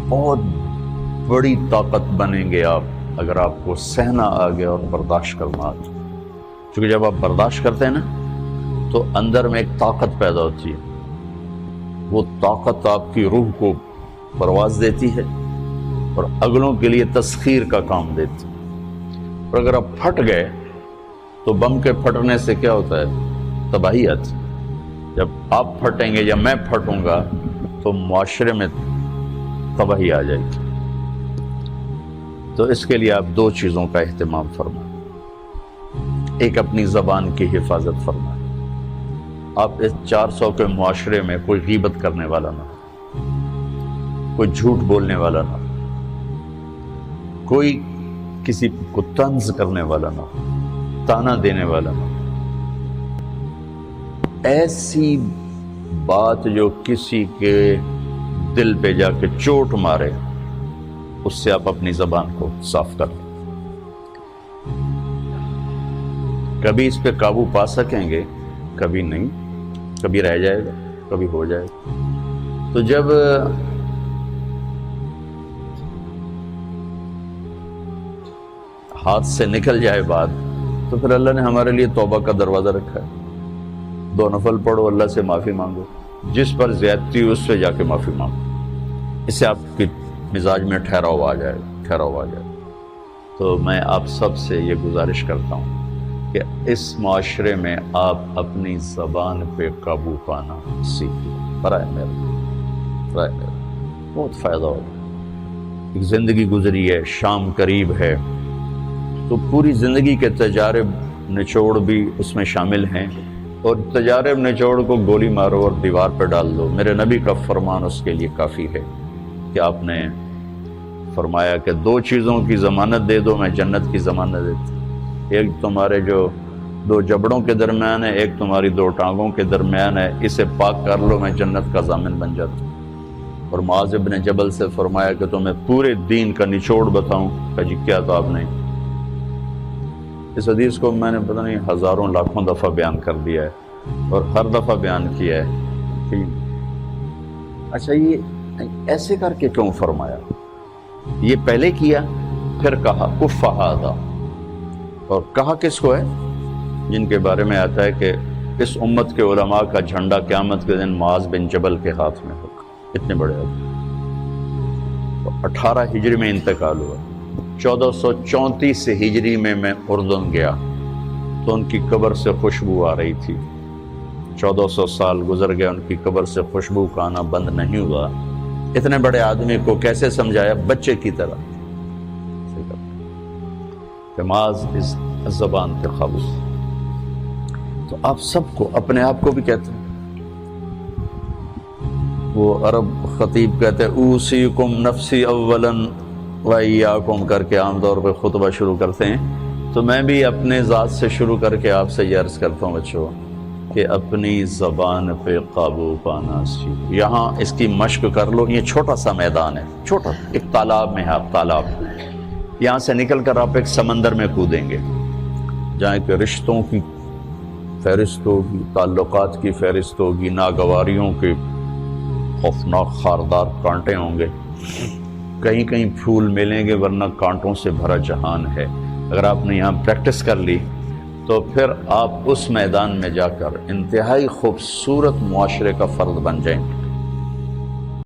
بہت بڑی طاقت بنیں گے آپ اگر آپ کو سہنا آ گیا اور برداشت کرنا آ گیا. کیونکہ جب آپ برداشت کرتے ہیں نا تو اندر میں ایک طاقت پیدا ہوتی ہے. وہ طاقت آپ کی روح کو پرواز دیتی ہے اور اگلوں کے لیے تسخیر کا کام دیتی ہے. اور اگر آپ پھٹ گئے تو بم کے پھٹنے سے کیا ہوتا ہے؟ تباہی آتی. جب آپ پھٹیں گے یا میں پھٹوں گا تو معاشرے میں تباہی آ جائے گی. تو اس کے لیے آپ دو چیزوں کا اہتمام فرمائیں. ایک اپنی زبان کی حفاظت فرمائیں. آپ اس 400 کے معاشرے میں کوئی غیبت کرنے والا نہ ہو، کوئی جھوٹ بولنے والا نہ ہو، کوئی کسی کو طنز کرنے والا نہ ہو، تانا دینے والا نہ ہو. ایسی بات جو کسی کے دل پہ جا کے چوٹ مارے اس سے آپ اپنی زبان کو صاف کر لیں. کبھی اس پہ قابو پا سکیں گے، کبھی نہیں. کبھی رہ جائے گا، کبھی ہو جائے گا. تو جب ہاتھ سے نکل جائے بات تو پھر اللہ نے ہمارے لیے توبہ کا دروازہ رکھا ہے. 2 نفل پڑھو، اللہ سے معافی مانگو، جس پر زیادتی ہو اس سے جا کے معافی مانگو. اس سے آپ کی مزاج میں ٹھہراؤ آ جائے گا. تو میں آپ سب سے یہ گزارش کرتا ہوں کہ اس معاشرے میں آپ اپنی زبان پہ قابو پانا سیکھیں. برائے میرا بہت فائدہ ہوگا. ایک زندگی گزری ہے، شام قریب ہے، تو پوری زندگی کے تجارب نچوڑ بھی اس میں شامل ہیں. اور تجارب نچوڑ کو گولی مارو اور دیوار پہ ڈال دو. میرے نبی کا فرمان اس کے لیے کافی ہے کہ آپ نے فرمایا کہ 2 چیزوں کی ضمانت دے دو، میں جنت کی ضمانت دیتا. ایک تمہارے جو 2 جبڑوں کے درمیان ہے، ایک تمہاری 2 ٹانگوں کے درمیان ہے، اسے پاک کر لو، میں جنت کا ضامن بن جاتا ہوں. اور معاذ بن جبل سے فرمایا کہ تمہیں پورے دین کا نچوڑ بتاؤں. کہ جی کیا؟ تو آپ نے اس حدیث کو میں نے پتہ نہیں ہزاروں لاکھوں دفعہ بیان کر دیا ہے اور ہر دفعہ بیان کیا ہے کہ اچھا یہ ایسے کر کے کیوں فرمایا؟ یہ پہلے کیا پھر کہا کف ھذا. اور کہا کس کو ہے؟ جن کے بارے میں آتا ہے کہ اس امت کے علماء کا جھنڈا قیامت کے دن معاذ بن جبل کے ہاتھ میں ہوگا. اتنے بڑے آدمی. 18 ہجری میں انتقال ہوا. 1434 ہجری میں اردن گیا تو ان کی قبر سے خوشبو آ رہی تھی. 1400 سال گزر گیا، ان کی قبر سے خوشبو کا آنا بند نہیں ہوا. اتنے بڑے آدمی کو کیسے سمجھایا؟ بچے کی طرح. معاذ اس زبان پہ قابو. تو آپ سب کو، اپنے آپ کو بھی کہتے ہیں، وہ عرب خطیب کہتے ہیں اوصیکم نفسی اولا وایاکم کر کے عام طور پہ خطبہ شروع کرتے ہیں. تو میں بھی اپنے ذات سے شروع کر کے آپ سے یہ عرض کرتا ہوں بچوں کہ اپنی زبان پہ قابو پانا سیکھو. یہاں اس کی مشق کر لو. یہ چھوٹا سا میدان ہے، چھوٹا ایک تالاب میں ہے. آپ تالاب، یہاں سے نکل کر آپ ایک سمندر میں کودیں گے جہاں کہ رشتوں کی فہرست ہوگی، تعلقات کی فہرست ہوگی، ناگواریوں کے خوفناک خاردار کانٹے ہوں گے. کہیں کہیں پھول ملیں گے ورنہ کانٹوں سے بھرا جہان ہے. اگر آپ نے یہاں پریکٹس کر لی تو پھر آپ اس میدان میں جا کر انتہائی خوبصورت معاشرے کا فرد بن جائیں.